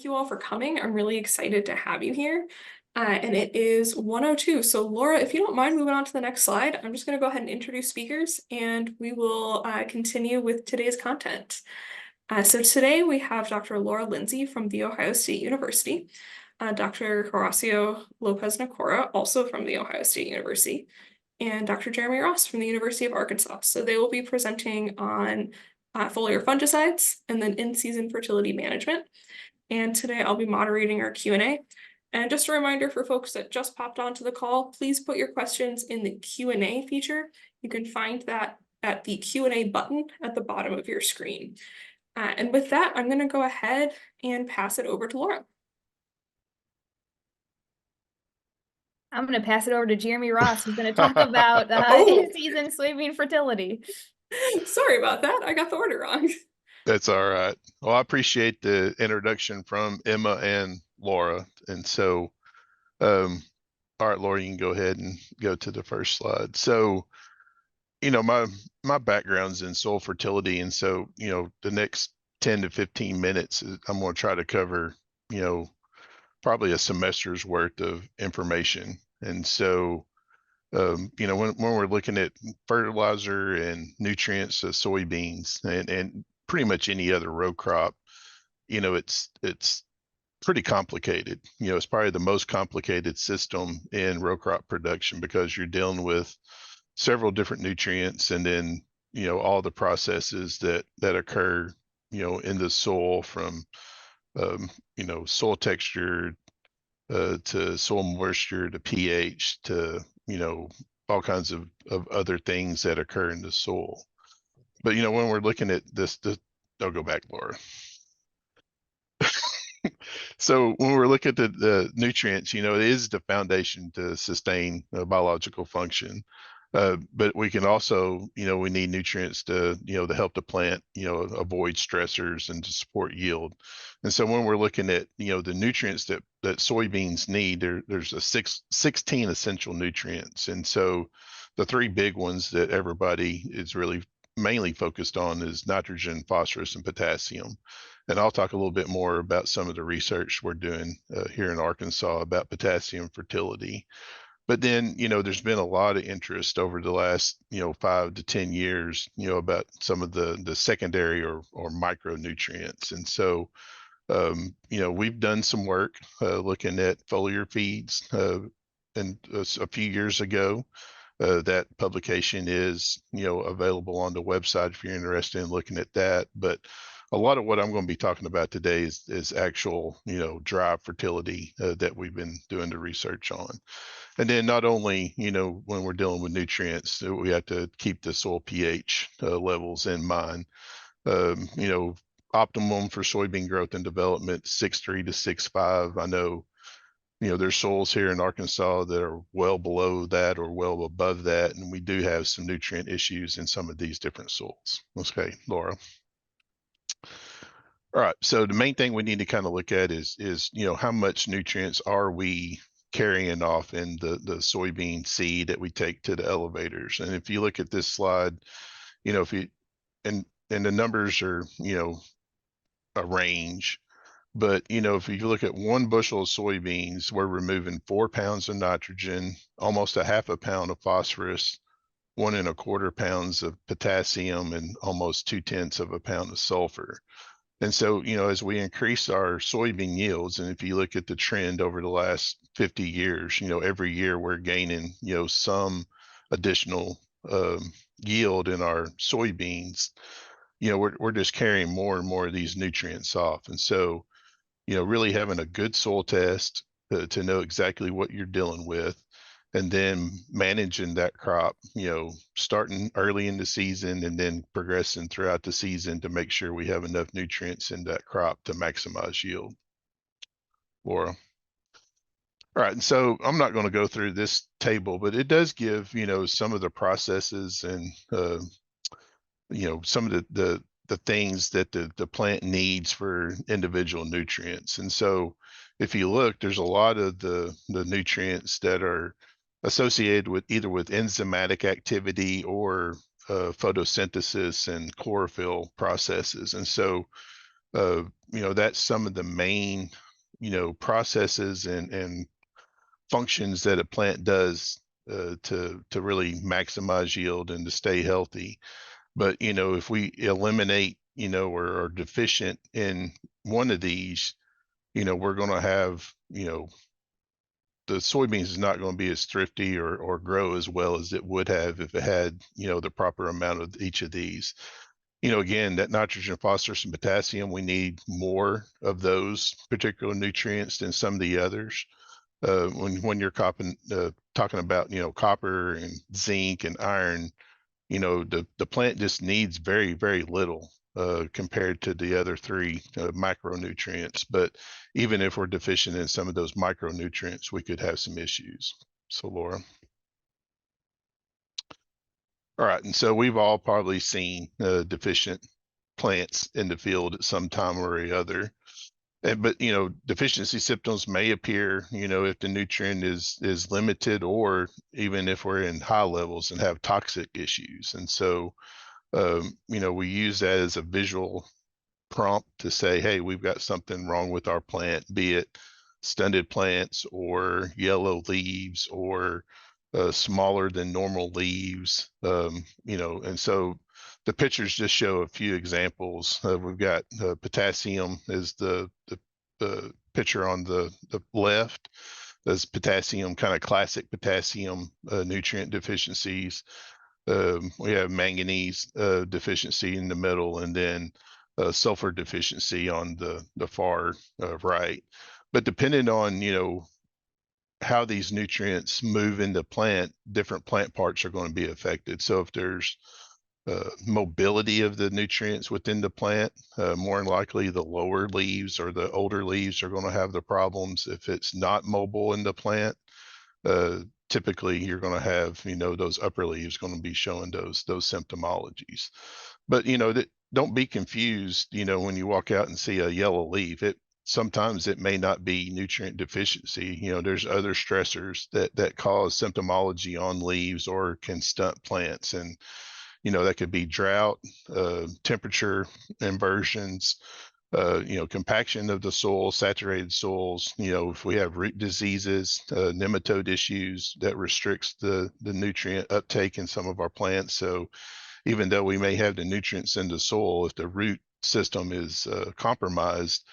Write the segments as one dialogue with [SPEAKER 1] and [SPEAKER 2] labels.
[SPEAKER 1] thank you all for coming. I'm really excited to have you here. And it is 1:02. So Laura, if you don't mind moving on to the next slide, I'm just going to go ahead and introduce speakers and we will continue with today's content. So today we have Dr. Laura Lindsay from The Ohio State University, Dr. Horacio Lopez Nacora, also from The Ohio State University, and Dr. Jeremy Ross from the University of Arkansas. So they will be presenting on foliar fungicides and then in-season fertility management. And today I'll be moderating our Q&A. And just a reminder for folks that just popped onto the call, please put your questions in the Q&A feature. You can find that at the Q&A button at the bottom of your screen. And with that, I'm going to go ahead and pass it over to Laura.
[SPEAKER 2] I'm going to pass it over to Jeremy Ross, who's going to talk about in-season soybean fertility.
[SPEAKER 1] Sorry about that. I got the order wrong.
[SPEAKER 3] That's all right. Well, I appreciate the introduction from Emma and Laura. And so, all right, Laura, you can go ahead and go to the first slide. So, my background's in soil fertility. And so, the next 10 to 15 minutes, I'm going to try to cover, probably a semester's worth of information. And so, when we're looking at fertilizer and nutrients to soybeans and pretty much any other row crop, it's pretty complicated. It's probably the most complicated system in row crop production because you're dealing with several different nutrients and then, all the processes that occur, in the soil from, soil texture to soil moisture to pH to, all kinds of other things that occur in the soil. But, when we're looking at this, I'll go back, Laura. So when we're looking at the nutrients, it is the foundation to sustain biological function. But we can also, we need nutrients to, to help the plant, avoid stressors and to support yield. And so when we're looking at, the nutrients that soybeans need, there's 16 essential nutrients. And so the three big ones that everybody is really mainly focused on is nitrogen, phosphorus, and potassium. And I'll talk a little bit more about some of the research we're doing here in Arkansas about potassium fertility. But then, there's been a lot of interest over the last, 5 to 10 years, about some of the secondary or micronutrients. And so, we've done some work looking at foliar feeds and a few years ago. That publication is, available on the website if you're interested in looking at that. But a lot of what I'm going to be talking about today is actual, dry fertility that we've been doing the research on. And then not only, when we're dealing with nutrients, we have to keep the soil pH levels in mind. Optimum for soybean growth and development, 6.3 to 6.5. I know, there's soils here in Arkansas that are well below that or well above that. And we do have some nutrient issues in some of these different soils. Okay, Laura. All right, so the main thing we need to kind of look at is how much nutrients are we carrying off in the soybean seed that we take to the elevators. And if you look at this slide, if you and the numbers are, a range, but if you look at 1 bushel of soybeans, we're removing 4 pounds of nitrogen, almost a half a pound of phosphorus, 1 1/4 pounds of potassium, and almost 2/10 of a pound of sulfur. And so, as we increase our soybean yields, and if you look at the trend over the last 50 years, every year we're gaining, some additional yield in our soybeans, we're just carrying more and more of these nutrients off. And so, really having a good soil test to know exactly what you're dealing with, and then managing that crop, starting early in the season and then progressing throughout the season to make sure we have enough nutrients in that crop to maximize yield. Laura. All right, and so I'm not going to go through this table, but it does give, some of the processes and, some of the things that the plant needs for individual nutrients. And so if you look, there's a lot of the nutrients that are associated with either with enzymatic activity or photosynthesis and chlorophyll processes. And so That's some of the main, processes and functions that a plant does to really maximize yield and to stay healthy. But if we eliminate, or are deficient in one of these, we're going to have, the soybeans is not going to be as thrifty or grow as well as it would have if it had, the proper amount of each of these. Again, that nitrogen, phosphorus, and potassium, we need more of those particular nutrients than some of the others. When you're talking about, copper and zinc and iron, the plant just needs very, very little compared to the other three micronutrients. But even if we're deficient in some of those micronutrients, we could have some issues. So, Laura. All right, and so we've all probably seen deficient plants in the field at some time or other. But deficiency symptoms may appear, if the nutrient is limited, or even if we're in high levels and have toxic issues. And so, we use that as a visual prompt to say, hey, we've got something wrong with our plant, be it stunted plants or yellow leaves or smaller than normal leaves, and so the pictures just show a few examples. We've got potassium is the picture on the left. That's potassium, kind of classic potassium nutrient deficiencies. We have manganese deficiency in the middle, and then sulfur deficiency on the far right. But depending on how these nutrients move in the plant, different plant parts are going to be affected. So if there's mobility of the nutrients within the plant, more than likely the lower leaves or the older leaves are going to have the problems. If it's not mobile in the plant, typically you're going to have, those upper leaves going to be showing those symptomologies. But, don't be confused, when you walk out and see a yellow leaf. Sometimes it may not be nutrient deficiency. There's other stressors that cause symptomology on leaves or can stunt plants. And, that could be drought, temperature inversions, compaction of the soil, saturated soils. If we have root diseases, nematode issues, that restricts the nutrient uptake in some of our plants. So even though we may have the nutrients in the soil, if the root system is compromised,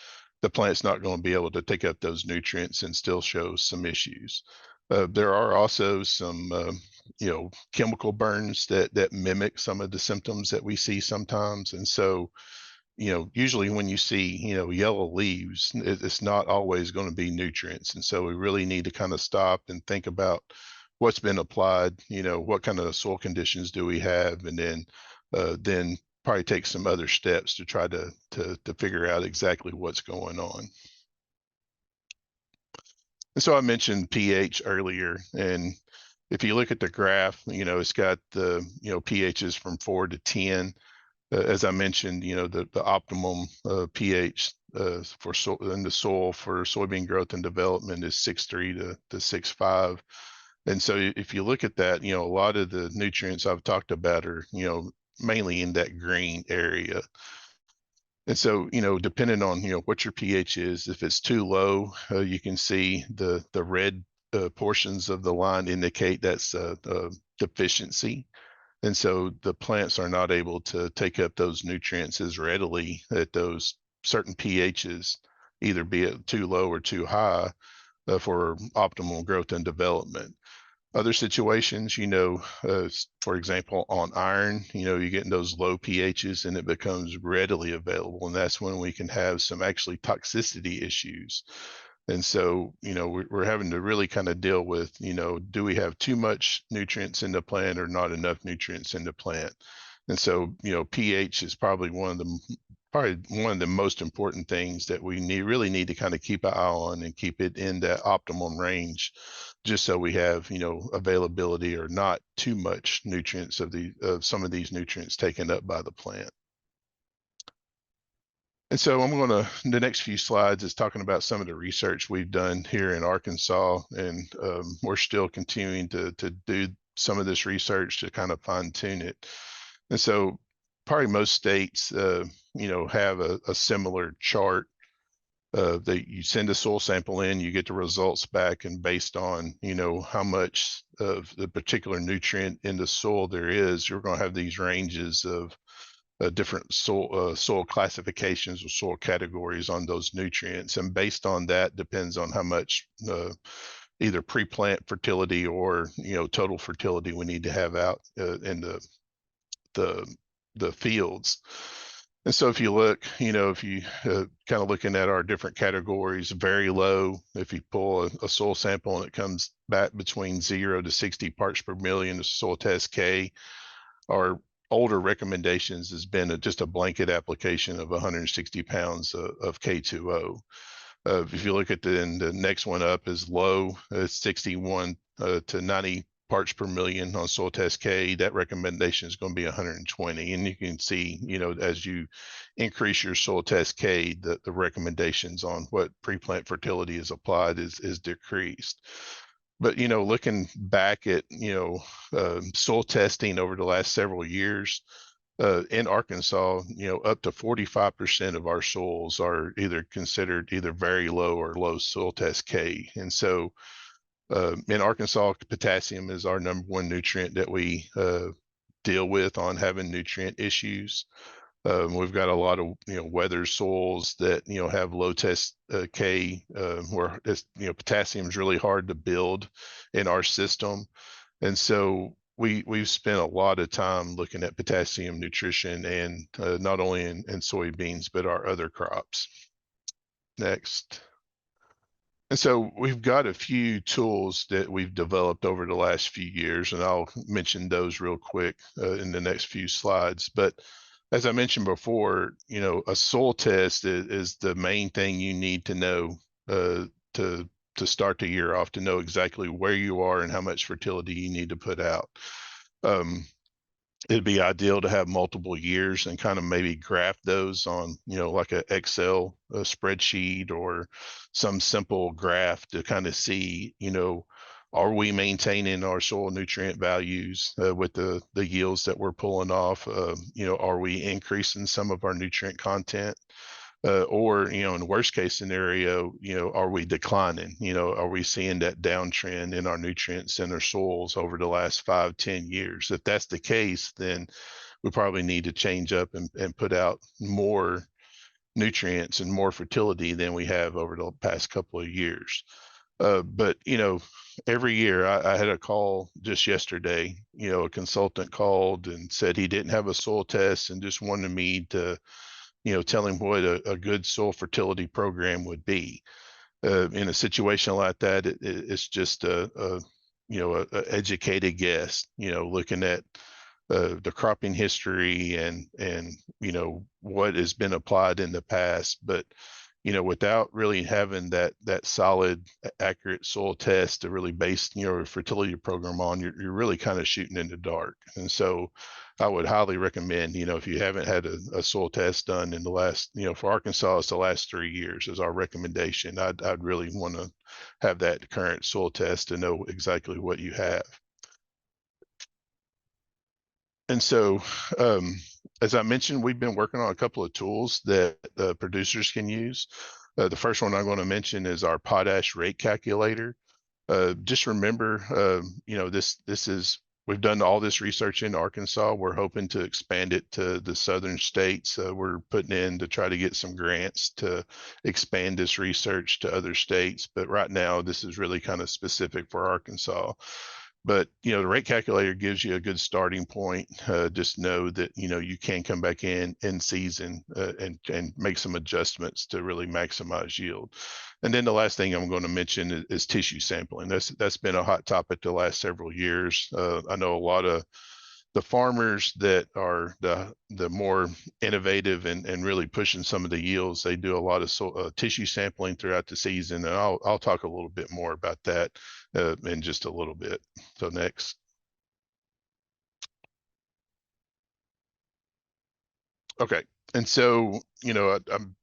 [SPEAKER 3] the plant's not going to be able to take up those nutrients and still show some issues. There are also some, chemical burns that mimic some of the symptoms that we see sometimes. And so, usually when you see, yellow leaves, it's not always going to be nutrients. And so we really need to kind of stop and think about what's been applied, what kind of soil conditions do we have, and then probably take some other steps to try to figure out exactly what's going on. And so I mentioned pH earlier, and if you look at the graph, it's got the, pHs from 4 to 10. As I mentioned, the optimum pH in the soil for soybean growth and development is 6.3 to 6.5. And so if you look at that, a lot of the nutrients I've talked about are, mainly in that green area. And so, depending on, what your pH is, if it's too low, you can see the red portions of the line indicate that's a deficiency. And so the plants are not able to take up those nutrients as readily at those certain pHs, either be it too low or too high for optimal growth and development. Other situations, for example, on iron, you get in those low pHs and it becomes readily available. And that's when we can have some actually toxicity issues. And so, we're having to really kind of deal with, do we have too much nutrients in the plant or not enough nutrients in the plant? And so, pH is probably one of the most important things that we really need to kind of keep an eye on and keep it in that optimum range, just so we have, availability or not too much nutrients of some of these nutrients taken up by the plant. And so the next few slides is talking about some of the research we've done here in Arkansas, and we're still continuing to do some of this research to kind of fine tune it. And so probably most states, you know, have a similar chart. That you send a soil sample in, you get the results back, and based on, you know, how much of the particular nutrient in the soil there is, you're going to have these ranges of different soil classifications or soil categories on those nutrients, and based on that depends on how much either pre-plant fertility or, you know, total fertility we need to have out in the fields. And so if you look, you know, if you kind of looking at our different categories, very low, if you pull a soil sample and it comes back between 0 to 60 parts per million of soil test K, our older recommendations has been just a blanket application of 160 pounds of K2O. If you look at the next one up is low, 61 to 90 parts per million on soil test K, that recommendation is going to be 120. And you can see, you know, as you increase your soil test K, the recommendations on what pre-plant fertility is applied is decreased. But, you know, looking back at, you know, soil testing over the last several years, in Arkansas, you know, up to 45% of our soils are either considered either very low or low soil test K. And so in Arkansas, potassium is our #1 nutrient that we deal with on having nutrient issues. We've got a lot of, you know, weather soils that, you know, have low test K, where it's, you know, potassium is really hard to build in our system. And so we've spent a lot of time looking at potassium nutrition, and not only in soybeans, but our other crops. Next. And so we've got a few tools that we've developed over the last few years, and I'll mention those real quick in the next few slides. But as I mentioned before, you know, a soil test is the main thing you need to know to start the year off, to know exactly where you are and how much fertility you need to put out. It'd be ideal to have multiple years and kind of maybe graph those on, you know, like an Excel spreadsheet or some simple graph to kind of see, you know, are we maintaining our soil nutrient values with the yields that we're pulling off? You know, are we increasing some of our nutrient content? Or, you know, in the worst case scenario, you know, are we declining? You know, are we seeing that downtrend in our nutrients in our soils over the last 5-10 years? If that's the case, then we probably need to change up and put out more nutrients and more fertility than we have over the past couple of years. But, you know, every year I had a call just yesterday, you know, a consultant called and said he didn't have a soil test and just wanted me to, you know, tell him what a good soil fertility program would be. In a situation like that, it's just a you know, a educated guess, you know, looking at the cropping history and you know, what has been applied in the past. But, you know, without really having that solid, accurate soil test to really base, you know, a fertility program on, you're really kind of shooting in the dark. And so I would highly recommend, you know, if you haven't had a soil test done in the last, you know, for Arkansas, it's the last 3 years is our recommendation. I'd really want to have that current soil test to know exactly what you have. And so, as I mentioned, we've been working on a couple of tools that producers can use. The first one I'm going to mention is our potash rate calculator. Just remember, you know, we've done all this research in Arkansas. We're hoping to expand it to the southern states. We're putting in to try to get some grants to expand this research to other states. But right now, this is really kind of specific for Arkansas. But, you know, the rate calculator gives you a good starting point. Just know that, you know, you can come back in season and make some adjustments to really maximize yield. And then the last thing I'm going to mention is tissue sampling. That's been a hot topic the last several years. I know a lot of the farmers that are the more innovative and really pushing some of the yields, they do a lot of tissue sampling throughout the season. And I'll talk a little bit more about that in just a little bit. So next. Okay. And so, you know, I'm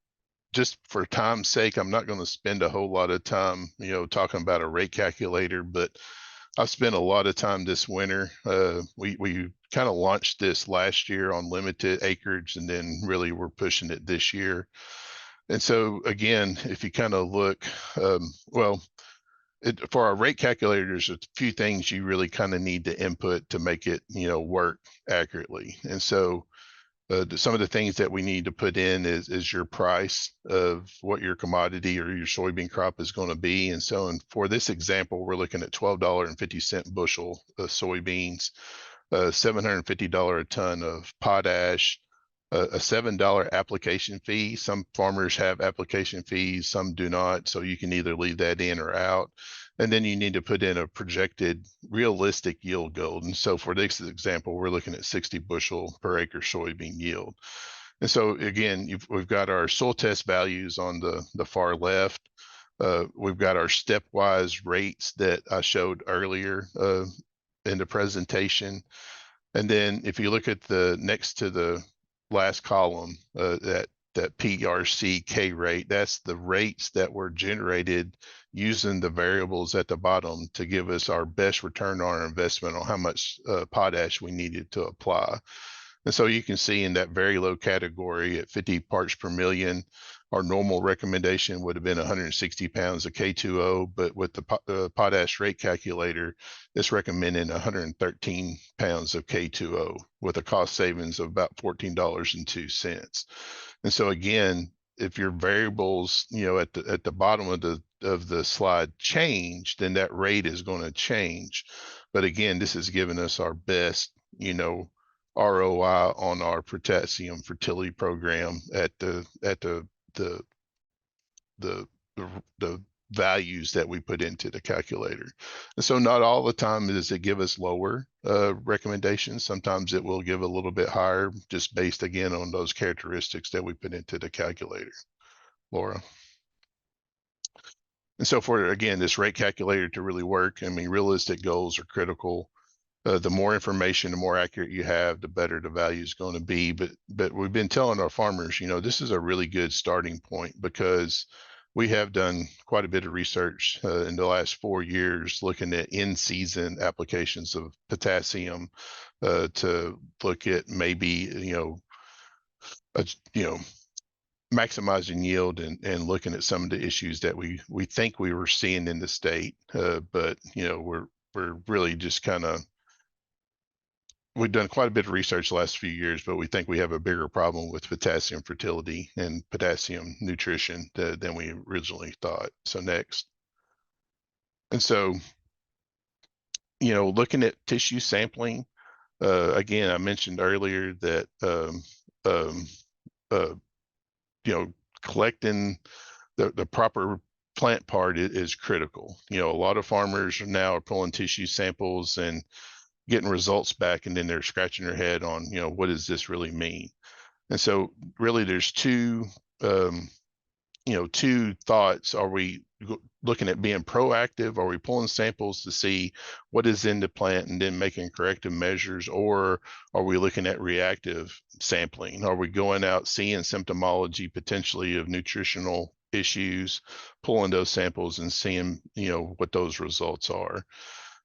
[SPEAKER 3] just for time's sake, I'm not going to spend a whole lot of time, you know, talking about a rate calculator, but I've spent a lot of time this winter. We kind of launched this last year on limited acreage, and then really we're pushing it this year. And so again, if you kind of look, well, for our rate calculator, there's a few things you really kind of need to input to make it, work accurately. And so some of the things that we need to put in is your price of what your commodity or your soybean crop is going to be. And so for this example, we're looking at $12.50 bushel of soybeans, $750 a ton of potash, a $7 application fee. Some farmers have application fees, some do not. So you can either leave that in or out. And then you need to put in a projected realistic yield goal. And so for this example, we're looking at 60 bushel per acre soybean yield. And so again, we've got our soil test values on the far left. We've got our stepwise rates that I showed earlier in the presentation. And then if you look at the next to the last column, that PRC-K rate, that's the rates that were generated using the variables at the bottom to give us our best return on our investment on how much potash we needed to apply. And so you can see in that very low category at 50 parts per million, our normal recommendation would have been 160 pounds of K2O, but with the potash rate calculator, it's recommending 113 pounds of K2O with a cost savings of about $14.02. And so again, if your variables, at the bottom of the slide change, then that rate is going to change. But again, this is giving us our best, ROI on our potassium fertility program at the values that we put into the calculator. And so not all the time does it give us lower recommendations. Sometimes it will give a little bit higher, just based again on those characteristics that we put into the calculator. Laura. And so for, again, this rate calculator to really work, I mean, realistic goals are critical. The more information, the more accurate you have, the better the value is going to be. But we've been telling our farmers, this is a really good starting point, because we have done quite a bit of research in the last 4 years looking at in-season applications of potassium to look at maybe, maximizing yield and looking at some of the issues that we think we were seeing in the state. But, we're really just kind of, we've done quite a bit of research the last few years, but we think we have a bigger problem with potassium fertility and potassium nutrition than we originally thought. So next. And so, looking at tissue sampling, again, I mentioned earlier that, collecting the proper plant part is critical. A lot of farmers now are pulling tissue samples and getting results back, and then they're scratching their head on, what does this really mean? And so really there's two thoughts. Are we looking at being proactive? Are we pulling samples to see what is in the plant and then making corrective measures? Or are we looking at reactive sampling? Are we going out seeing symptomology potentially of nutritional issues, pulling those samples and seeing, what those results are?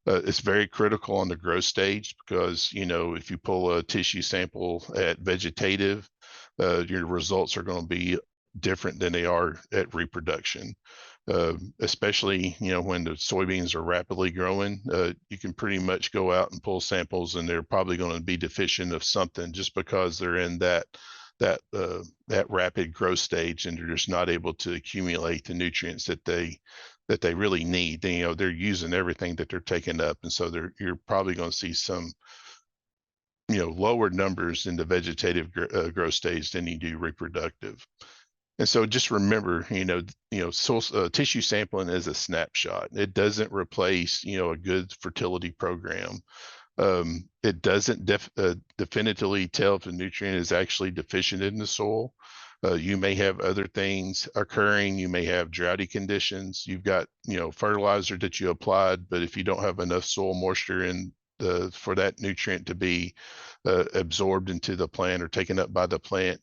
[SPEAKER 3] It's very critical on the growth stage, because, if you pull a tissue sample at vegetative, your results are going to be different than they are at reproduction. Especially, when the soybeans are rapidly growing, you can pretty much go out and pull samples and they're probably going to be deficient of something, just because they're in that rapid growth stage, and they're just not able to accumulate the nutrients that they really need. They're using everything that they're taking up. And so you're probably going to see some, lower numbers in the vegetative growth stage than you do reproductive. And so just remember, tissue sampling is a snapshot. It doesn't replace, a good fertility program. It doesn't definitively tell if a nutrient is actually deficient in the soil. You may have other things occurring. You may have droughty conditions. You've got, fertilizer that you applied, but if you don't have enough soil moisture for that nutrient to be absorbed into the plant or taken up by the plant,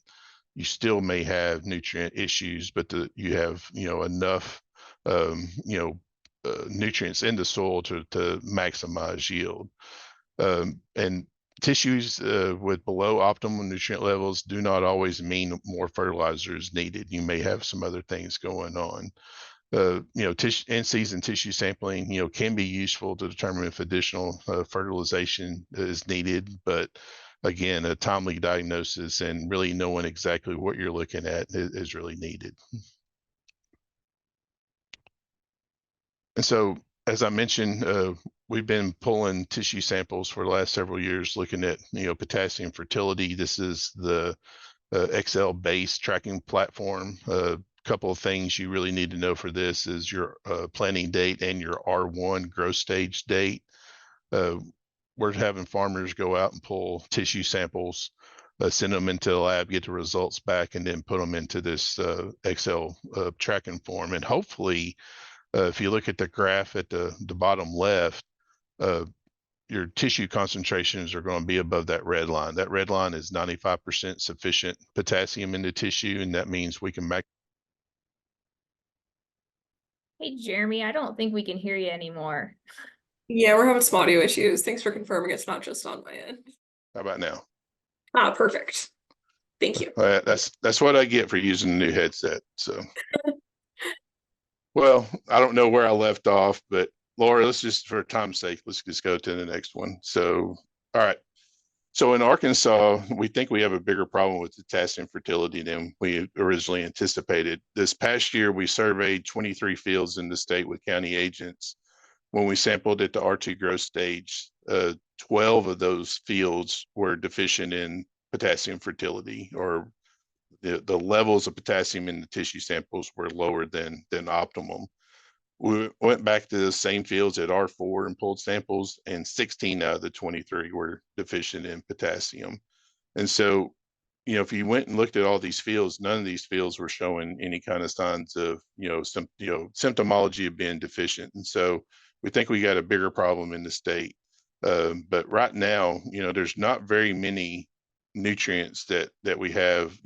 [SPEAKER 3] you still may have nutrient issues, but you have, enough, nutrients in the soil to maximize yield. And tissues with below optimal nutrient levels do not always mean more fertilizer is needed. You may have some other things going on. In-season tissue sampling, can be useful to determine if additional fertilization is needed, but again, a timely diagnosis and really knowing exactly what you're looking at is really needed. And so, as I mentioned, we've been pulling tissue samples for the last several years, looking at potassium fertility. This is the Excel-based tracking platform. Couple of things you really need to know for this is your planting date and your R1 growth stage date. We're having farmers go out and pull tissue samples, send them into the lab, get the results back, and then put them into this Excel tracking form. And hopefully, if you look at the graph at the bottom left, your tissue concentrations are going to be above that red line. That red line is 95% sufficient potassium in the tissue, and that means we can
[SPEAKER 2] Hey, Jeremy, I don't think we can hear you anymore.
[SPEAKER 1] Yeah, we're having some audio issues. Thanks for confirming it's not just on my end.
[SPEAKER 3] How about now?
[SPEAKER 1] Ah, perfect. Thank you.
[SPEAKER 3] That's what I get for using a new headset. So, well, I don't know where I left off, but Laura, let's just, for time's sake, let's just go to the next one. So, all right. So in Arkansas, we think we have a bigger problem with potassium fertility than we originally anticipated. This past year, we surveyed 23 fields in the state with county agents. When we sampled at the R2 growth stage, 12 of those fields were deficient in potassium fertility, or the levels of potassium in the tissue samples were lower than optimum. We went back to the same fields at R4 and pulled samples, and 16 out of the 23 were deficient in potassium. And so, if you went and looked at all these fields, none of these fields were showing any kind of signs of, symptomology of being deficient. And so we think we got a bigger problem in the state. But right now, there's not very many nutrients that we have,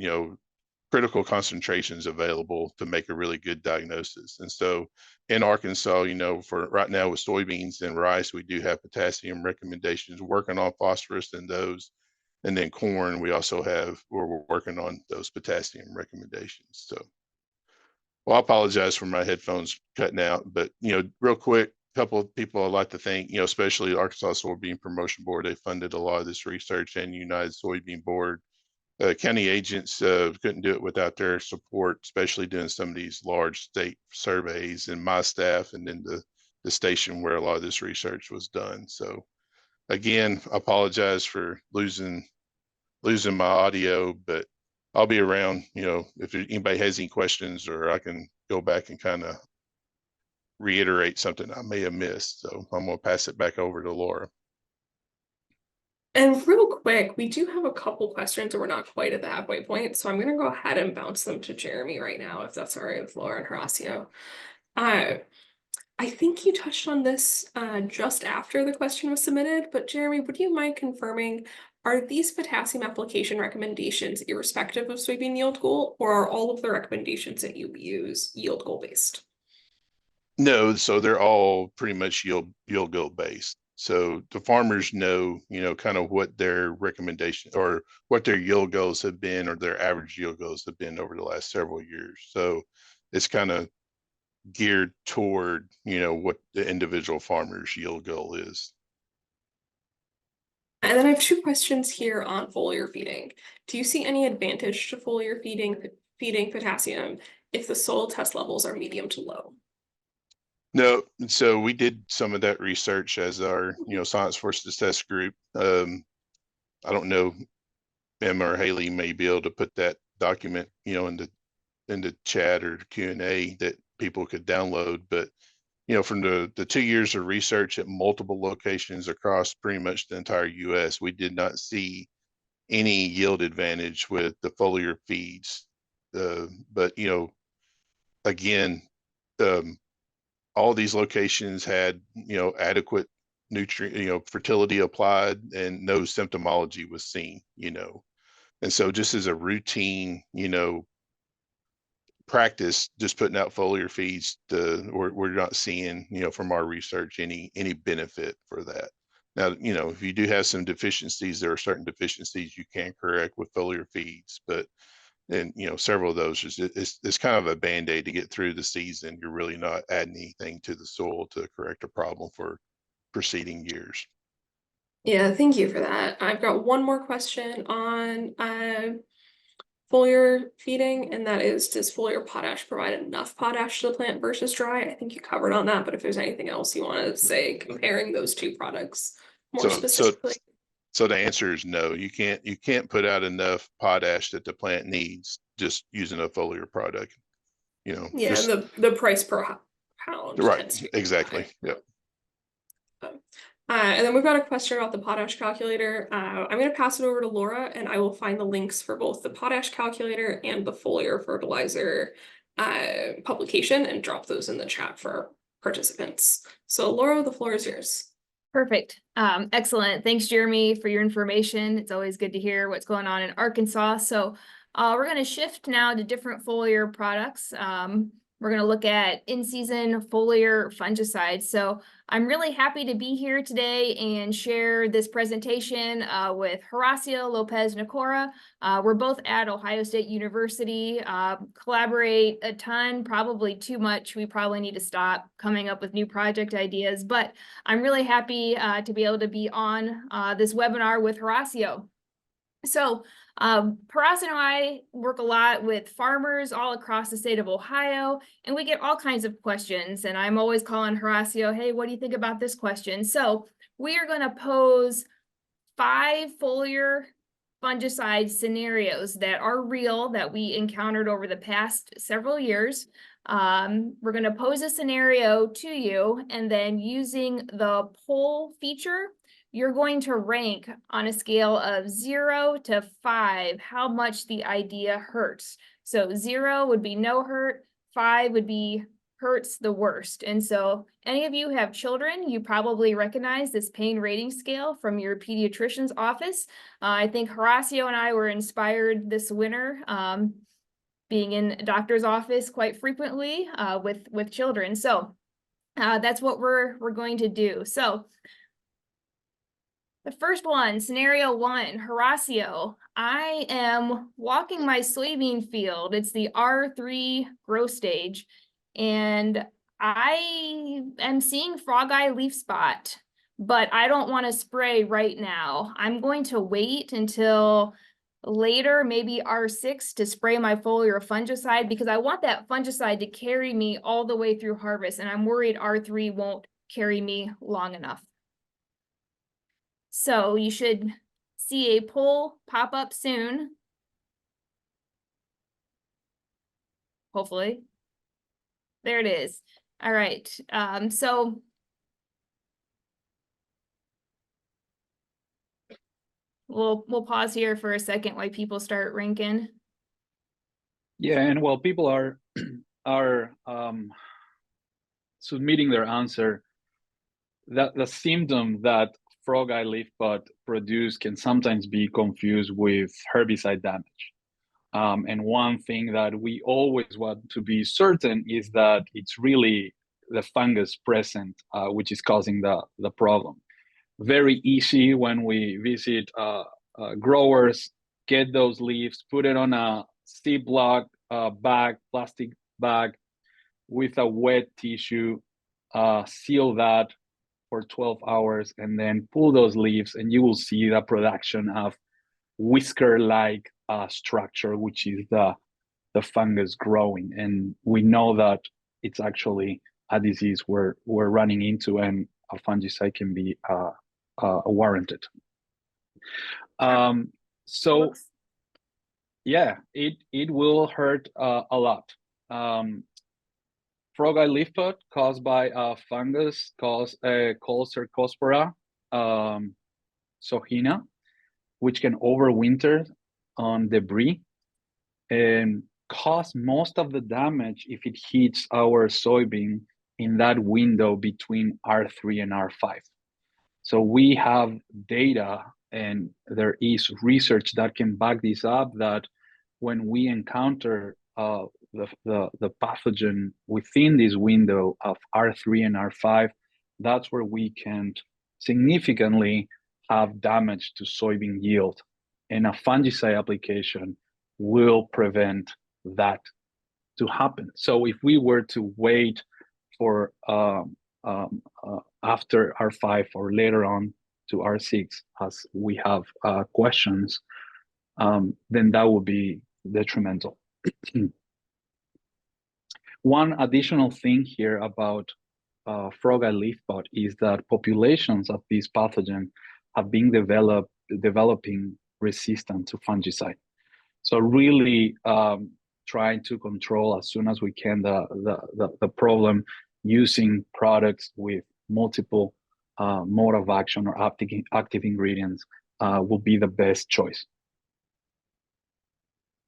[SPEAKER 3] critical concentrations available to make a really good diagnosis. And so in Arkansas, for right now with soybeans and rice, we do have potassium recommendations, working on phosphorus in those. And then corn, we're working on those potassium recommendations. So, well, I apologize for my headphones cutting out, but, real quick, a couple of people I'd like to thank, especially the Arkansas Soybean Promotion Board. They funded a lot of this research, and United Soybean Board. County agents couldn't do it without their support, especially doing some of these large state surveys, and my staff, and then the station where a lot of this research was done. So again, I apologize for losing my audio, but I'll be around, if anybody has any questions, or I can go back and kind of reiterate something I may have missed. So I'm going to pass it back over to Laura.
[SPEAKER 1] And real quick, we do have a couple questions, and we're not quite at the halfway point, so I'm going to go ahead and bounce them to Jeremy right now, if that's all right with Laura and Horacio. I think you touched on this just after the question was submitted, but Jeremy, would you mind confirming, are these potassium application recommendations irrespective of soybean yield goal, or are all of the recommendations that you use yield goal based?
[SPEAKER 3] No, so they're all pretty much yield goal based. So the farmers know, kind of what their recommendation or what their yield goals have been, or their average yield goals have been over the last several years. So it's kind of geared toward, what the individual farmer's yield goal is.
[SPEAKER 1] And then I have two questions here on foliar feeding. Do you see any advantage to foliar feeding potassium if the soil test levels are medium to low?
[SPEAKER 3] No, so we did some of that research as our, Science Forces Test group. I don't know, Em or Haley may be able to put that document, in the chat or Q&A that people could download. But, from the 2 years of research at multiple locations across pretty much the entire US, we did not see any yield advantage with the foliar feeds. But, again, all these locations had, adequate nutrient, fertility applied, and no symptomology was seen, And so just as a routine, practice just putting out foliar feeds, we're not seeing, from our research, any benefit for that. Now, if you do have some deficiencies, there are certain deficiencies you can correct with foliar feeds, but then, several of those it's kind of a band-aid to get through the season. You're really not adding anything to the soil to correct a problem for preceding years.
[SPEAKER 1] Yeah, thank you for that. I've got one more question on foliar feeding, and that is, does foliar potash provide enough potash to the plant versus dry? I think you covered on that, but if there's anything else you want to say comparing those two products more specifically.
[SPEAKER 3] So the answer is no. You can't put out enough potash that the plant needs just using a foliar product.
[SPEAKER 1] Yeah,
[SPEAKER 3] just,
[SPEAKER 1] and the price per pound
[SPEAKER 3] right,
[SPEAKER 1] tends to be
[SPEAKER 3] exactly.
[SPEAKER 1] high.
[SPEAKER 3] Yep.
[SPEAKER 1] And then we've got a question about the potash calculator. I'm going to pass it over to Laura, and I will find the links for both the potash calculator and the foliar fertilizer publication and drop those in the chat for our participants. So Laura, the floor is yours.
[SPEAKER 2] Perfect. Excellent. Thanks, Jeremy, for your information. It's always good to hear what's going on in Arkansas. So we're going to shift now to different foliar products. We're going to look at in-season foliar fungicides. So I'm really happy to be here today and share this presentation with Horacio Lopez Nacora. We're both at Ohio State University, collaborate a ton, probably too much. We probably need to stop coming up with new project ideas, but I'm really happy to be able to be on this webinar with Horacio. So Horacio and I work a lot with farmers all across the state of Ohio, and we get all kinds of questions. And I'm always calling Horacio, hey, what do you think about this question? So we are going to pose 5 foliar fungicide scenarios that are real that we encountered over the past several years. We're going to pose a scenario to you, and then using the poll feature, you're going to rank on a scale of 0 to 5 how much the idea hurts. So 0 would be no hurt, 5 would be hurts the worst. And so any of you have children, you probably recognize this pain rating scale from your pediatrician's office. I think Horacio and I were inspired this winter, being in a doctor's office quite frequently with children. So that's what we're going to do. So the first one, scenario 1, Horacio, I am walking my soybean field. It's the R3 growth stage, and I am seeing frog eye leaf spot, but I don't want to spray right now. I'm going to wait until later, maybe R6, to spray my foliar fungicide because I want that fungicide to carry me all the way through harvest, and I'm worried R3 won't carry me long enough. So you should see a poll pop up soon. Hopefully. There it is. All right. So we'll pause here for a second while people start ranking.
[SPEAKER 4] Yeah, and while people are submitting their answer, that the symptom that frog eye leaf spot produce can sometimes be confused with herbicide damage. And one thing that we always want to be certain is that it's really the fungus present, which is causing the problem. Very easy when we visit growers, get those leaves, put it on a Ziploc bag, plastic bag with a wet tissue, seal that for 12 hours, and then pull those leaves, and you will see the production of whisker-like structure, which is the fungus growing. And we know that it's actually a disease we're running into, and a fungicide can be warranted. So yeah, it will hurt a lot. Frog eye leaf spot caused by a fungus called Cercospora sohina, which can overwinter on debris and cause most of the damage if it hits our soybean in that window between R3 and R5. So we have data, and there is research that can back this up, that when we encounter the pathogen within this window of R3 and R5, that's where we can significantly have damage to soybean yield. And a fungicide application will prevent that to happen. So if we were to wait for after R5 or later on to R6, as we have questions, then that would be detrimental. One additional thing here about frog eye leaf spot is that populations of these pathogen have been developing resistance to fungicide. So really trying to control as soon as we can the problem using products with multiple mode of action or active ingredients will be the best choice.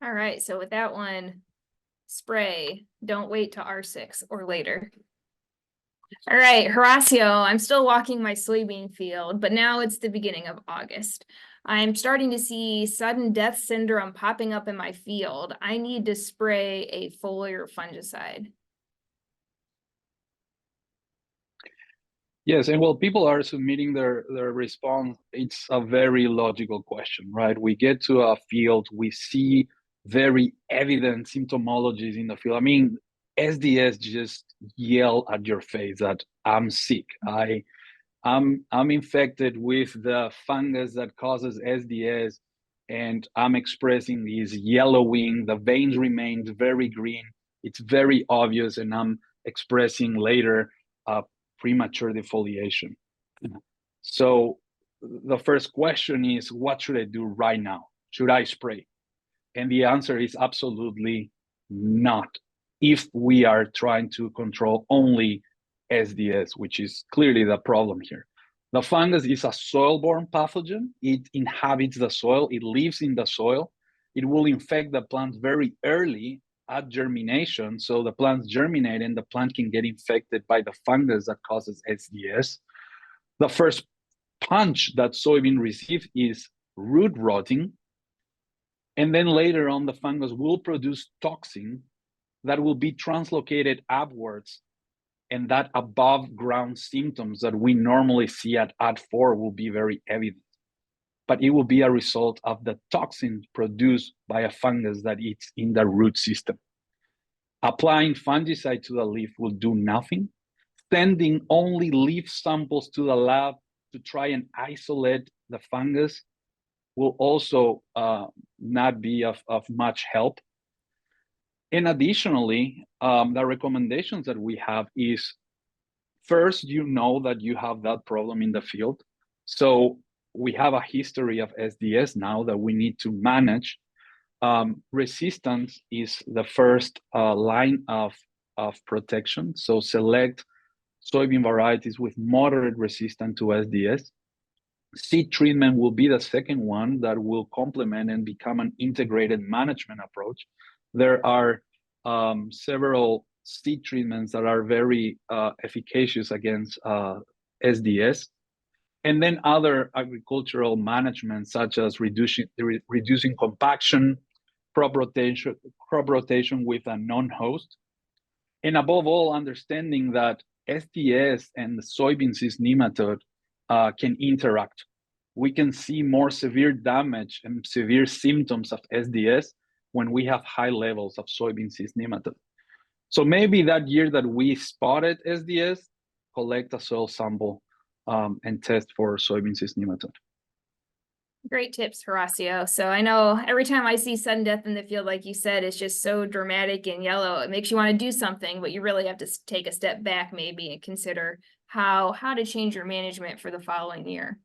[SPEAKER 2] All right, so with that one, spray, don't wait to R6 or later. All right, Horacio, I'm still walking my soybean field, but now it's the beginning of August. I'm starting to see sudden death syndrome popping up in my field. I need to spray a foliar fungicide.
[SPEAKER 4] Yes, and while people are submitting their response, it's a very logical question, right? We get to a field, we see very evident symptomologies in the field. I mean, SDS just yell at your face that I'm sick. I'm infected with the fungus that causes SDS, and I'm expressing this yellowing. The veins remain very green. It's very obvious, and I'm expressing later premature defoliation. So the first question is, what should I do right now? Should I spray? And the answer is absolutely not, if we are trying to control only SDS, which is clearly the problem here. The fungus is a soil-borne pathogen. It inhabits the soil. It lives in the soil. It will infect the plant very early at germination. So the plants germinate and the plant can get infected by the fungus that causes SDS. The first punch that soybean receive is root rotting. And then later on, the fungus will produce toxin that will be translocated upwards, and that above ground symptoms that we normally see at AD4 will be very evident. But it will be a result of the toxin produced by a fungus that is in the root system. Applying fungicide to the leaf will do nothing. Sending only leaf samples to the lab to try and isolate the fungus will also not be of much help. And additionally, the recommendations that we have is, first, you know that you have that problem in the field. So we have a history of SDS now that we need to manage. Resistance is the first line of protection. So select soybean varieties with moderate resistance to SDS. Seed treatment will be the second one that will complement and become an integrated management approach. There are several seed treatments that are very efficacious against SDS. And then other agricultural management, such as reducing compaction, crop rotation with a non-host. And above all, understanding that SDS and the soybean cyst nematode can interact. We can see more severe damage and severe symptoms of SDS when we have high levels of soybean cyst nematode. So maybe that year that we spotted SDS, collect a soil sample and test for soybean cyst nematode.
[SPEAKER 2] Great tips, Horacio. So I know every time I see sudden death in the field, like you said, it's just so dramatic and yellow. It makes you want to do something, but you really have to take a step back maybe and consider how to change your management for the following year.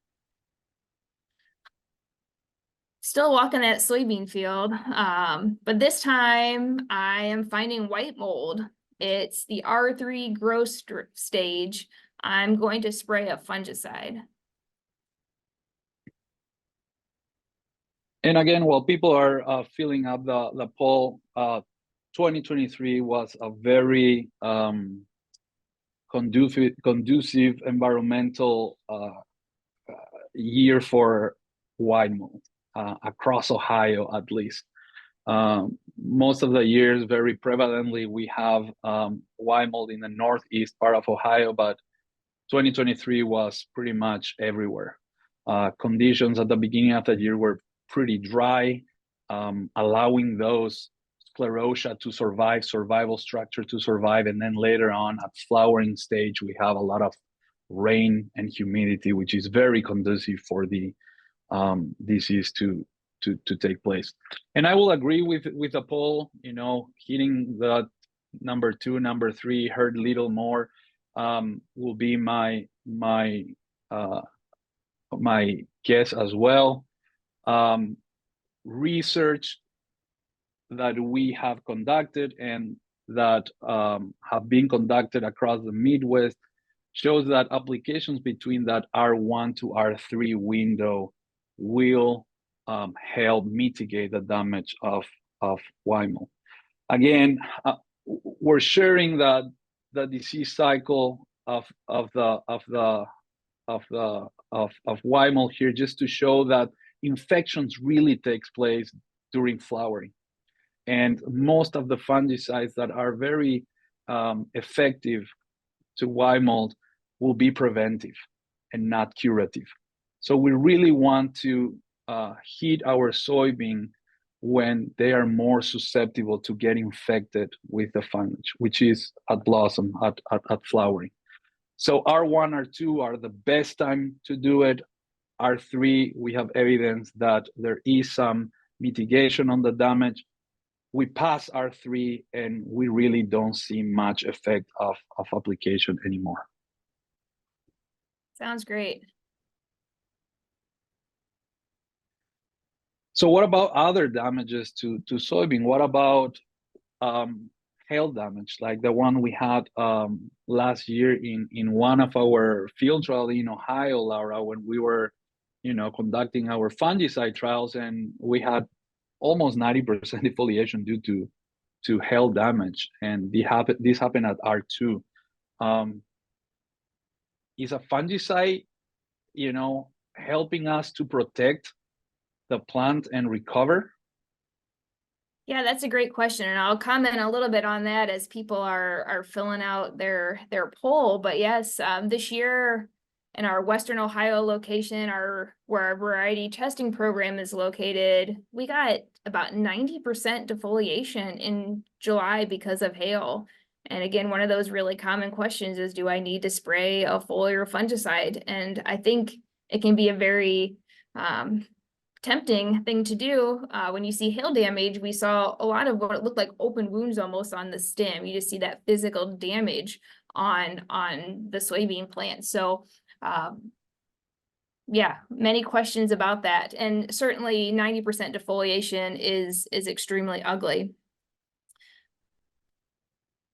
[SPEAKER 2] Still walking that soybean field, but this time I am finding white mold. It's the R3 growth stage. I'm going to spray a fungicide.
[SPEAKER 4] And again, while people are filling up the poll, 2023 was a very conducive environmental year for white mold across Ohio, at least. Most of the years, very prevalently, we have Y mold in the northeast part of Ohio, but 2023 was pretty much everywhere. Conditions at the beginning of the year were pretty dry, allowing those sclerotia to survive, survival structure to survive, and then later on at flowering stage, we have a lot of rain and humidity, which is very conducive for the disease to take place. And I will agree with the poll, you know, hitting the number 2, number 3, hurt little more will be my guess as well. Research that we have conducted and that have been conducted across the Midwest shows that applications between that R1 to R3 window will help mitigate the damage of Y mold. Again, we're sharing the disease cycle of Y mold here just to show that infections really takes place during flowering, and most of the fungicides that are very effective to Y mold will be preventive and not curative. So we really want to hit our soybean when they are more susceptible to get infected with the fungus, which is at blossom, at flowering. So R1, R2 are the best time to do it. R3, we have evidence that there is some mitigation on the damage. We pass R3 and we really don't see much effect of application anymore.
[SPEAKER 2] Sounds great.
[SPEAKER 4] So what about other damages to soybean? What about hail damage, like the one we had last year in one of our field trials in Ohio, Laura, when we were, you know, conducting our fungicide trials, and we had almost 90% defoliation due to hail damage, and this happened at R2. Is a fungicide, you know, helping us to protect the plant and recover?
[SPEAKER 2] Yeah, that's a great question, and I'll comment a little bit on that as people are filling out their poll. But yes, this year in our Western Ohio location, where our variety testing program is located, we got about 90% defoliation in July because of hail. And again, one of those really common questions is, do I need to spray a foliar fungicide? And I think it can be a very tempting thing to do. When you see hail damage, we saw a lot of what looked like open wounds almost on the stem. You just see that physical damage on the soybean plant. So yeah, many questions about that. And certainly 90% defoliation is extremely ugly.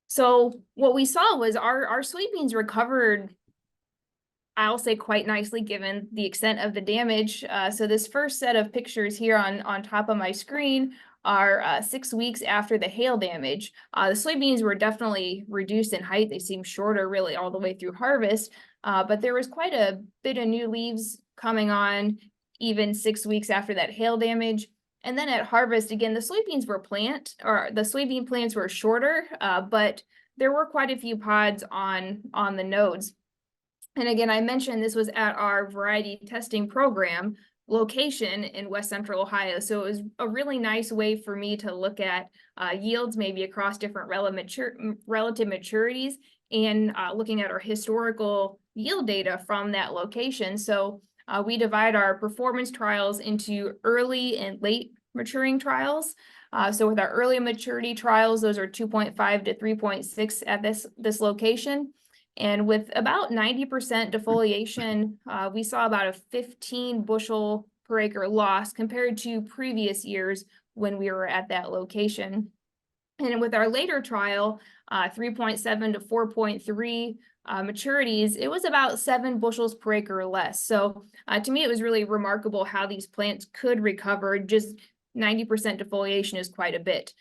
[SPEAKER 2] So what we saw was our soybeans recovered, I'll say, quite nicely given the extent of the damage. So this first set of pictures here on top of my screen are 6 weeks after the hail damage. The soybeans were definitely reduced in height. They seemed shorter really all the way through harvest, but there was quite a bit of new leaves coming on even 6 weeks after that hail damage. And then at harvest, again, the soybean plants were shorter, but there were quite a few pods on the nodes. And again, I mentioned this was at our variety testing program location in West Central Ohio. So it was a really nice way for me to look at yields maybe across different relative maturities and looking at our historical yield data from that location. So we divide our performance trials into early and late maturing trials. So with our early maturity trials, those are 2.5 to 3.6 at this location. And with about 90% defoliation, we saw about a 15 bushel per acre loss compared to previous years when we were at that location. And with our later trial, 3.7 to 4.3 maturities, it was about 7 bushels per acre or less. So to me, it was really remarkable how these plants could recover. Just 90% defoliation is quite a bit.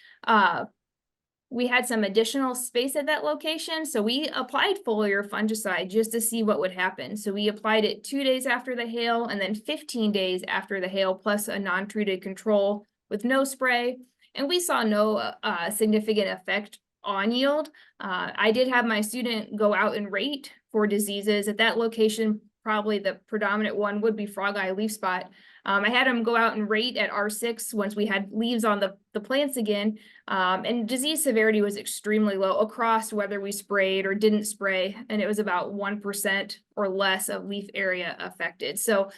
[SPEAKER 2] We had some additional space at that location, so we applied foliar fungicide just to see what would happen. So we applied it 2 days after the hail and then 15 days after the hail, plus a non-treated control with no spray. and we saw no significant effect on yield. I did have my student go out and rate for diseases at that location. Probably the predominant one would be frog eye leaf spot. I had him go out and rate at R6 once we had leaves on the plants again, and disease severity was extremely low across whether we sprayed or didn't spray, and it was about 1% or less of leaf area affected. So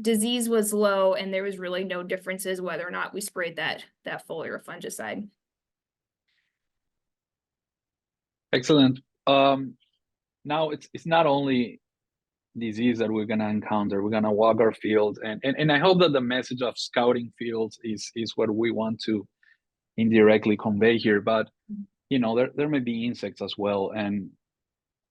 [SPEAKER 2] disease was low, and there was really no differences whether or not we sprayed that foliar fungicide.
[SPEAKER 4] Excellent. Now it's not only disease that we're gonna encounter. We're gonna walk our field, and I hope that the message of scouting fields is what we want to indirectly convey here. But you know, there may be insects as well, and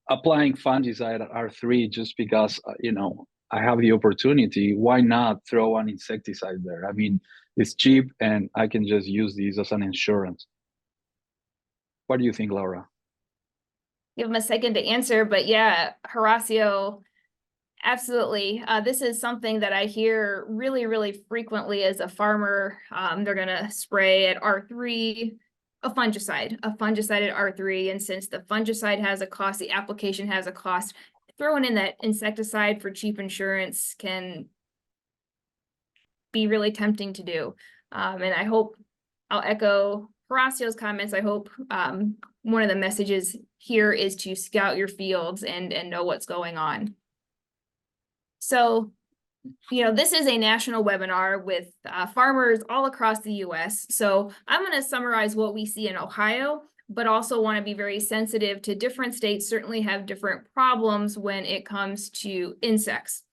[SPEAKER 4] applying fungicide at R3 just because you know, I have the opportunity, why not throw an insecticide there? I mean, it's cheap and I can just use these as an insurance. What do you think, Laura?
[SPEAKER 2] Give him a second to answer, but yeah, Horacio, absolutely. This is something that I hear really, really frequently as a farmer. They're gonna spray at R3, a fungicide at R3. And since the fungicide has a cost, the application has a cost, throwing in that insecticide for cheap insurance can be really tempting to do. And I hope, I'll echo Horacio's comments. I hope one of the messages here is to scout your fields and know what's going on. So, you know, this is a national webinar with farmers all across the US. So I'm going to summarize what we see in Ohio, but also want to be very sensitive to different states certainly have different problems when it comes to insects.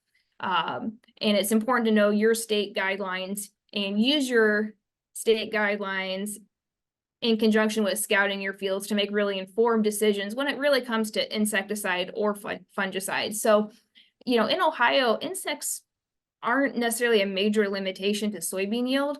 [SPEAKER 2] And it's important to know your state guidelines and use your state guidelines in conjunction with scouting your fields to make really informed decisions when it really comes to insecticide or fungicide. So, you know, in Ohio, insects aren't necessarily a major limitation to soybean yield.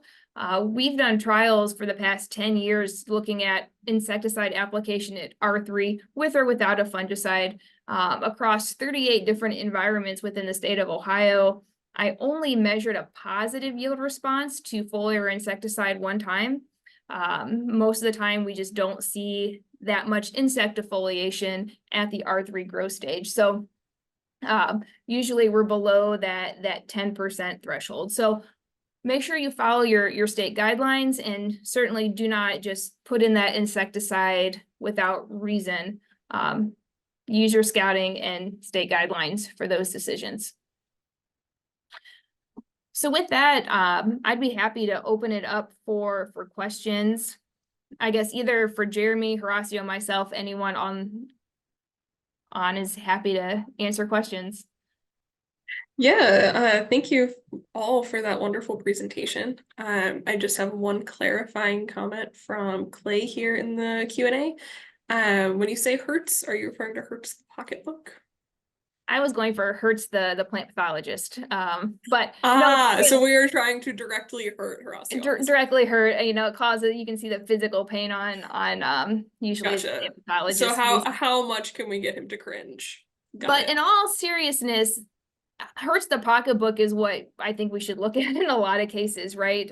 [SPEAKER 2] We've done trials for the past 10 years looking at insecticide application at R3 with or without a fungicide across 38 different environments within the state of Ohio. I only measured a positive yield response to foliar insecticide one time. Most of the time, we just don't see that much insect defoliation at the R3 growth stage. So usually we're below that 10% threshold. So make sure you follow your state guidelines, and certainly do not just put in that insecticide without reason. Use your scouting and state guidelines for those decisions. So with that, I'd be happy to open it up for questions. I guess either for Jeremy, Horacio, myself, anyone on is happy to answer questions.
[SPEAKER 1] Yeah, thank you all for that wonderful presentation. I just have one clarifying comment from Clay here in the Q&A. When you say Hertz, are you referring to Hertz the pocketbook?
[SPEAKER 2] I was going for Hertz the plant pathologist, but
[SPEAKER 1] no, so
[SPEAKER 2] no,
[SPEAKER 1] we are trying to directly hurt Horacio.
[SPEAKER 2] Directly hurt. You know, it causes, you can see the physical pain on usually
[SPEAKER 1] Gotcha.
[SPEAKER 2] the pathologist.
[SPEAKER 1] So how much can we get him to cringe?
[SPEAKER 2] But in all seriousness, Hertz the pocketbook is what I think we should look at in a lot of cases, right?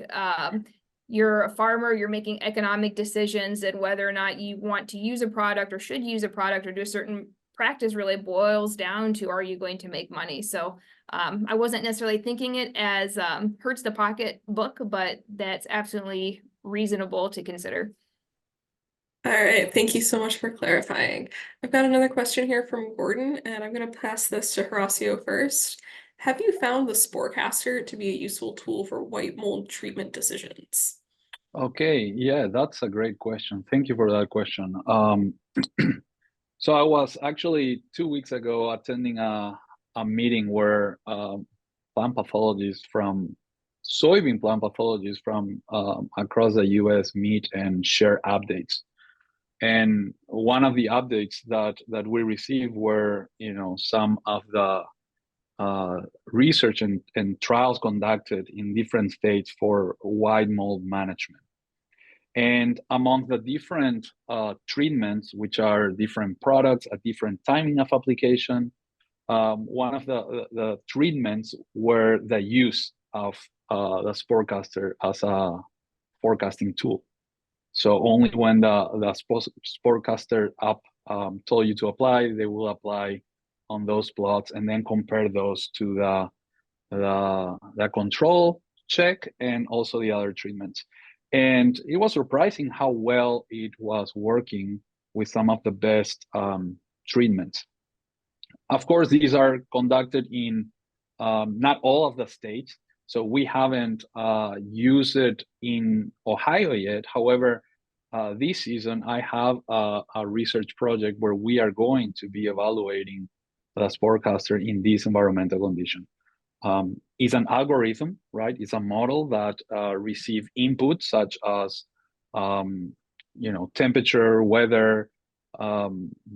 [SPEAKER 2] You're a farmer, you're making economic decisions, and whether or not you want to use a product or should use a product or do a certain practice really boils down to, are you going to make money? So I wasn't necessarily thinking it as Hertz the pocketbook, but that's absolutely reasonable to consider.
[SPEAKER 1] All right, thank you so much for clarifying. I've got another question here from Gordon, and I'm going to pass this to Horacio first. Have you found the Sporecaster to be a useful tool for white mold treatment decisions?
[SPEAKER 4] Okay, yeah, that's a great question. Thank you for that question. So I was actually 2 weeks ago attending a meeting where plant pathologists from soybean plant pathologists from across the US meet and share updates. And one of the updates that we received were, you know, some of the research and trials conducted in different states for white mold management. And among the different treatments, which are different products at different timing of application, one of the treatments were the use of the Sporecaster as forecasting tool. So only when the Sportcaster app told you to apply, they will apply on those plots and then compare those to the control check and also the other treatments. And it was surprising how well it was working with some of the best treatments. Of course, these are conducted in not all of the states, so we haven't used it in Ohio yet. However, this season I have a research project where we are going to be evaluating the Sportcaster in this environmental condition. It's an algorithm, right? It's a model that receive inputs such as temperature, weather,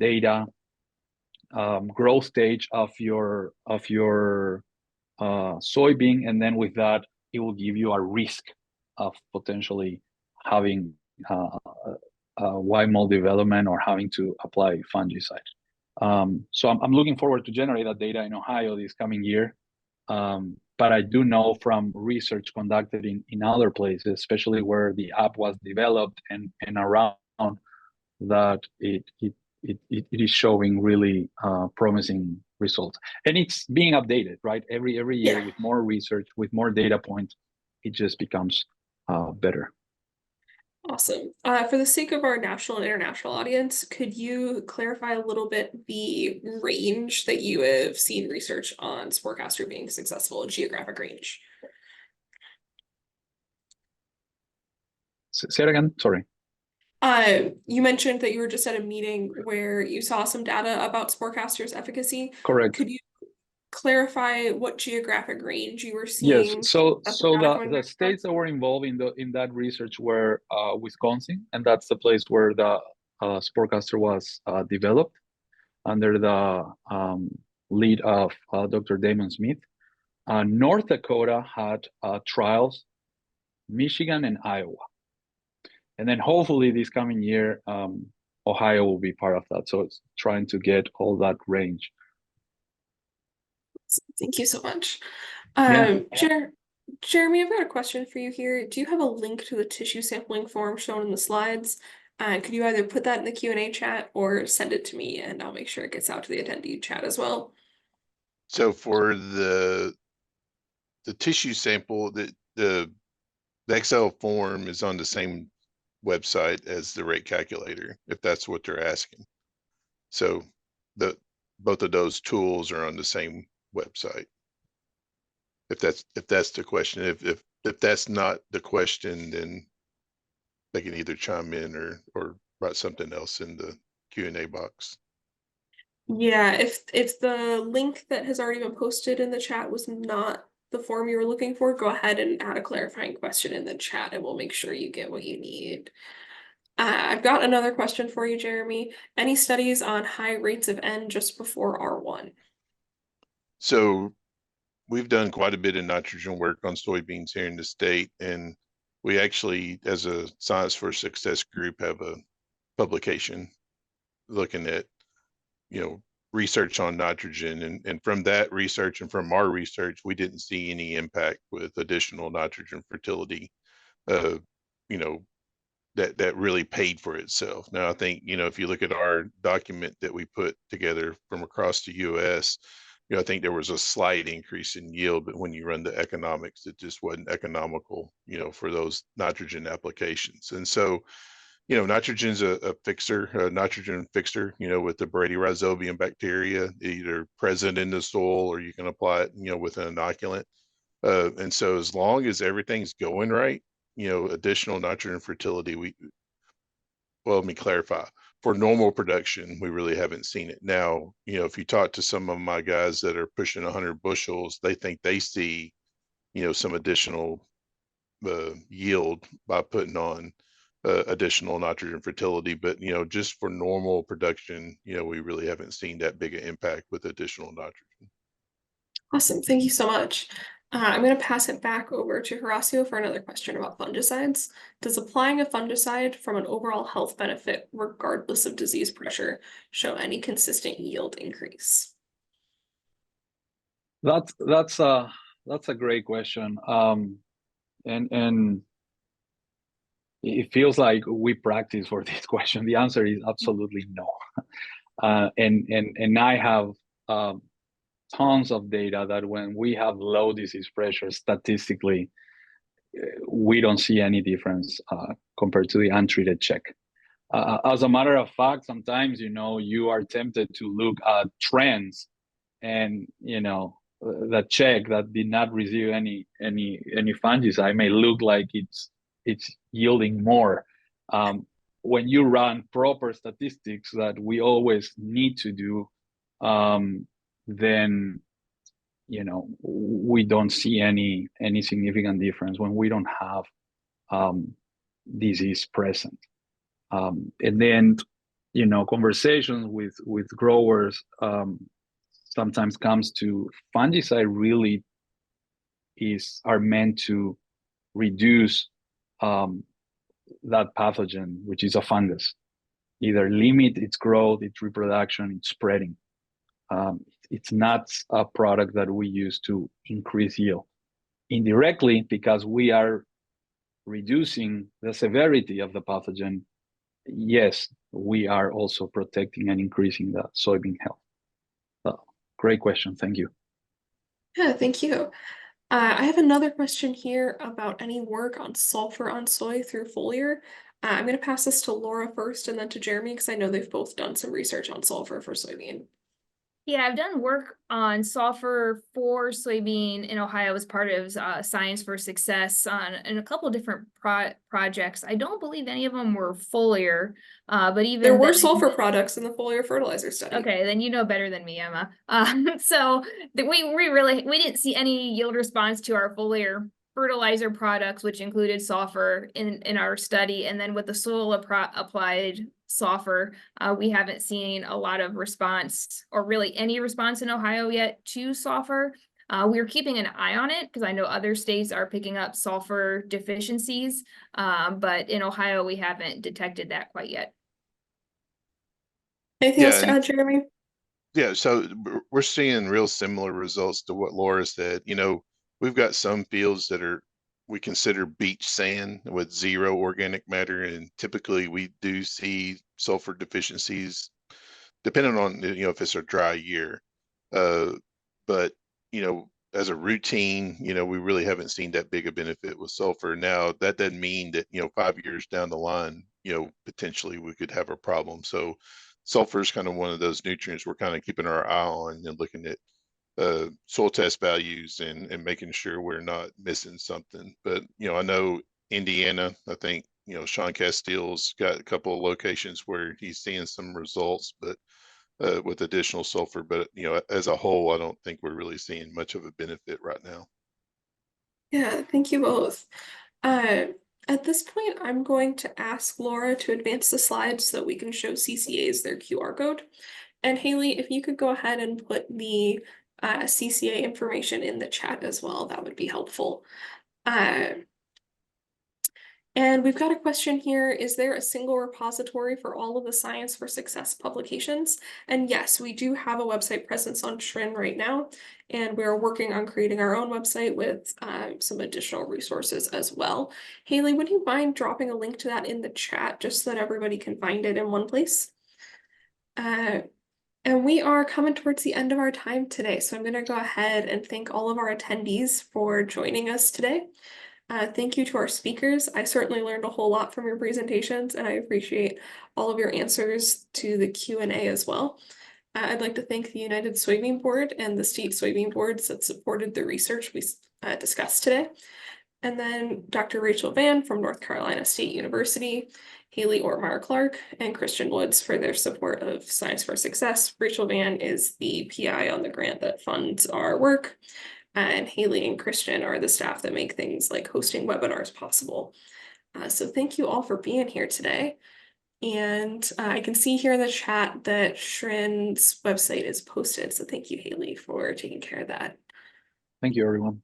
[SPEAKER 4] data, growth stage of your soybean, and then with that it will give you a risk of potentially having white mold development or having to apply fungicide. So I'm looking forward to generate that data in Ohio this coming year. But I do know from research conducted in other places, especially where the app was developed and around, that it is showing really promising results. And it's being updated, right? Every year with more research, with more data points, it just becomes better.
[SPEAKER 1] Awesome. For the sake of our national and international audience, could you clarify a little bit the range that you have seen research on Sportcaster being successful, geographic range?
[SPEAKER 4] Say it again, sorry.
[SPEAKER 1] You mentioned that you were just at a meeting where you saw some data about Sportcaster's efficacy.
[SPEAKER 4] Correct.
[SPEAKER 1] Could you clarify what geographic range you were seeing?
[SPEAKER 4] Yes, so the states that were involved in that research were Wisconsin, and that's the place where the Sportcaster was developed under the lead of Dr. Damon Smith. North Dakota had trials, Michigan and Iowa. And then hopefully this coming year, Ohio will be part of that. So it's trying to get all that range.
[SPEAKER 1] Thank you so much.
[SPEAKER 4] Yeah.
[SPEAKER 1] Jeremy, I've got a question for you here. Do you have a link to the tissue sampling form shown in the slides? Could you either put that in the Q&A chat or send it to me, and I'll make sure it gets out to the attendee chat as well.
[SPEAKER 3] So for the tissue sample, the Excel form is on the same website as the rate calculator, if that's what they're asking. So both of those tools are on the same website. If that's the question. If that's not the question, then they can either chime in or write something else in the Q&A box.
[SPEAKER 1] Yeah, if the link that has already been posted in the chat was not the form you were looking for, go ahead and add a clarifying question in the chat and we'll make sure you get what you need. I've got another question for you, Jeremy. Any studies on high rates of N just before R1?
[SPEAKER 3] So we've done quite a bit of nitrogen work on soybeans here in the state, and we actually, as a Science for Success group, have a publication looking at, research on nitrogen, and from that research and from our research, we didn't see any impact with additional nitrogen fertility, that really paid for itself. Now, I think, if you look at our document that we put together from across the US, I think there was a slight increase in yield, but when you run the economics, it just wasn't economical, for those nitrogen applications. And so, nitrogen's a fixer, a nitrogen fixer, with the Bradyrhizobium bacteria, either present in the soil or you can apply it, with an inoculant. And so as long as everything's going right, additional nitrogen fertility, let me clarify. For normal production, we really haven't seen it. Now, if you talk to some of my guys that are pushing 100 bushels, they think they see, some additional yield by putting on additional nitrogen fertility. But, just for normal production, we really haven't seen that big an impact with additional nitrogen.
[SPEAKER 1] Awesome. Thank you so much. I'm going to pass it back over to Horacio for another question about fungicides. Does applying a fungicide from an overall health benefit, regardless of disease pressure, show any consistent yield increase?
[SPEAKER 4] That's a great question. And it feels like we practice for this question. The answer is absolutely no. And I have tons of data that when we have low disease pressure, statistically, we don't see any difference compared to the untreated check. As a matter of fact, sometimes, you are tempted to look at trends, and, the check that did not receive any fungicide may look like it's yielding more. When you run proper statistics that we always need to do, then we don't see any significant difference when we don't have disease present. And then conversations with growers sometimes comes to fungicide really are meant to reduce that pathogen, which is a fungus, either limit its growth, its reproduction, its spreading. It's not a product that we use to increase yield. Indirectly, because we are reducing the severity of the pathogen, yes, we are also protecting and increasing the soybean health. Great question. Thank you.
[SPEAKER 1] Yeah, thank you. I have another question here about any work on sulfur on soy through foliar. I'm going to pass this to Laura first and then to Jeremy, because I know they've both done some research on sulfur for soybean.
[SPEAKER 2] Yeah, I've done work on sulfur for soybean in Ohio as part of Science for Success in a couple different projects. I don't believe any of them were foliar, but even
[SPEAKER 1] There were
[SPEAKER 2] then,
[SPEAKER 1] sulfur products in the foliar fertilizer study.
[SPEAKER 2] okay, then you know better than me, Emma. So we didn't see any yield response to our foliar fertilizer products, which included sulfur in our study, and then with the soil applied sulfur, we haven't seen a lot of response or really any response in Ohio yet to sulfur. We're keeping an eye on it because I know other states are picking up sulfur deficiencies, but in Ohio we haven't detected that quite yet.
[SPEAKER 1] Anything else to add, Jeremy?
[SPEAKER 3] Yeah, so we're seeing real similar results to what Laura said. We've got some fields that we consider beach sand with zero organic matter, and typically we do see sulfur deficiencies depending on if it's a dry year. But as a routine, we really haven't seen that big a benefit with sulfur. Now that doesn't mean that 5 years down the line, potentially we could have a problem. So sulfur is kind of one of those nutrients we're kind of keeping our eye on and looking at soil test values and making sure we're not missing something. But I know Indiana, I think Sean Castile's got a couple of locations where he's seeing some results, but with additional sulfur. But as a whole, I don't think we're really seeing much of a benefit right now.
[SPEAKER 1] Yeah, thank you both. At this point, I'm going to ask Laura to advance the slides so that we can show CCAs their QR code. And Haley, if you could go ahead and put the CCA information in the chat as well, that would be helpful. And we've got a question here. Is there a single repository for all of the Science for Success publications? And yes, we do have a website presence on SHRN right now, and we're working on creating our own website with some additional resources as well. Haley, would you mind dropping a link to that in the chat just so that everybody can find it in one place? And we are coming towards the end of our time today, so I'm going to go ahead and thank all of our attendees for joining us today. Thank you to our speakers. I certainly learned a whole lot from your presentations, and I appreciate all of your answers to the Q&A as well. I'd like to thank the United Soybean Board and the state soybean boards that supported the research we discussed today. And then Dr. Rachel Vann from North Carolina State University, Haley Ortmeyer-Clark, and Christian Woods for their support of Science for Success. Rachel Vann is the PI on the grant that funds our work, and Haley and Christian are the staff that make things like hosting webinars possible. So thank you all for being here today. And I can see here in the chat that SHRN's website is posted. So thank you, Haley, for taking care of that.
[SPEAKER 4] Thank you, everyone.